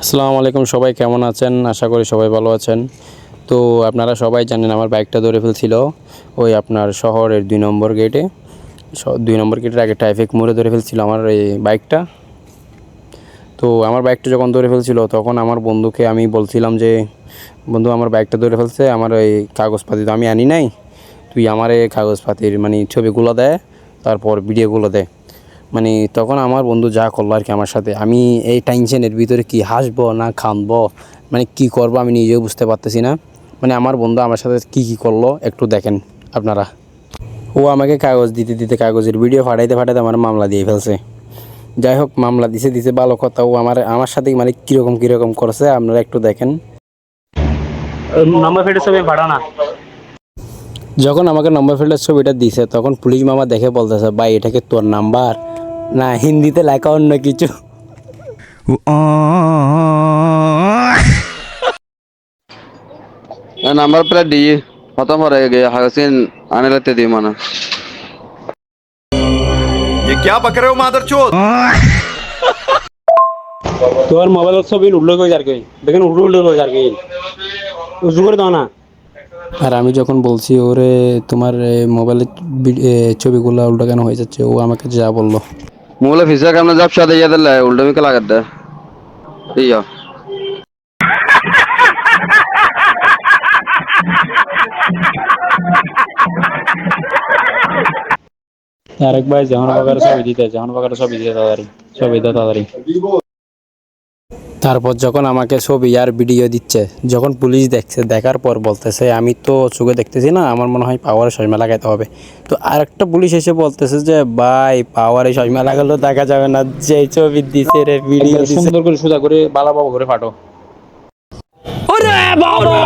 আসসালামু আলাইকুম, সবাই কেমন আছেন? আশা করি সবাই ভালো আছেন। তো আপনারা সবাই জানেন আমার বাইকটা ধরে ফেলছিল ওই আপনার শহরের 2 নম্বর গেটে। 2 নম্বর গেটের আগে ট্রাফিক মোড়ে ধরে ফেলছিল আমার এই বাইকটা। তো আমার বাইকটা যখন ধরে ফেলছিল তখন আমার বন্ধুকে আমি বলছিলাম যে, বন্ধু আমার বাইকটা ধরে ফেলছে, আমার এই কাগজপাতি তো আমি আনি নাই, তুই আমার এই কাগজপাতির মানে ছবিগুলো দে, তারপর ভিডিওগুলো দে। মানে তখন আমার বন্ধু যা করলো আর কি আমার সাথে, আমি এই টেনশনের ভিতরে কি হাসবো না কাঁদবো, মানে কি করবো আমি নিজেও বুঝতে পারতেছি না। মানে আমার বন্ধু আমার সাথে কি করলো একটু দেখেন আপনারা। ও আমাকে কাগজ দিতে দিতে কাগজের ভিডিও ফাটাইতে ফাটাইতে আমার মামলা দিয়ে ফেলছে। যাই হোক, মামলা দিছে ভালো কথা। ও আমার সাথে মানে কীরকম করছে আপনারা একটু দেখেন। নম্বর প্লেটের ছবি পাঠাও না। যখন আমাকে নম্বর প্লেটের ছবিটা দিছে তখন পুলিশ মামা দেখে বলতেছে, ভাই এটা কি তোর নাম্বার না হিন্দিতে লেখা অন্য কিছু। नंबर प्लेट डी खत्म हो रहे हसीन आने लगते दी माना। ये क्या बक रहे हो मादरचोद। তোর মোবাইলের ছবি উল্লেখ হয়ে যার কই দেখেন, উল্লেখ হয়ে যার কই উজু করে দাও না। আর আমি যখন বলছি ওরে তোমার মোবাইলের ছবিগুলো উল্টো কেন হয়ে যাচ্ছে, ও আমাকে যা বললো। मूले फिसा करना जब शादी याद है उल्टे में कला करता है ठीक है। আরেক ভাই যেমন বাগারে ছবি দিতে তাড়াতাড়ি ছবি দিতে তাড়াতাড়ি। তারপর যখন আমাকে ছবি আর ভিডিও দিচ্ছে, যখন পুলিশ দেখছে, দেখার পর বলতেছে আমি তো চোখে দেখতেছি না, আমার মনে হয় পাওয়ারে চশমা লাগাইতে হবে। তো আরেকটা পুলিশ এসে বলতেছে যে ভাই পাওয়ারে চশমা লাগালেও দেখা যাবে না, যে ছবি দিছে রে ভিডিও দিছে। সুন্দর করে সোজা করে বালা বাবা করে ফাটো। ওরে বাবা।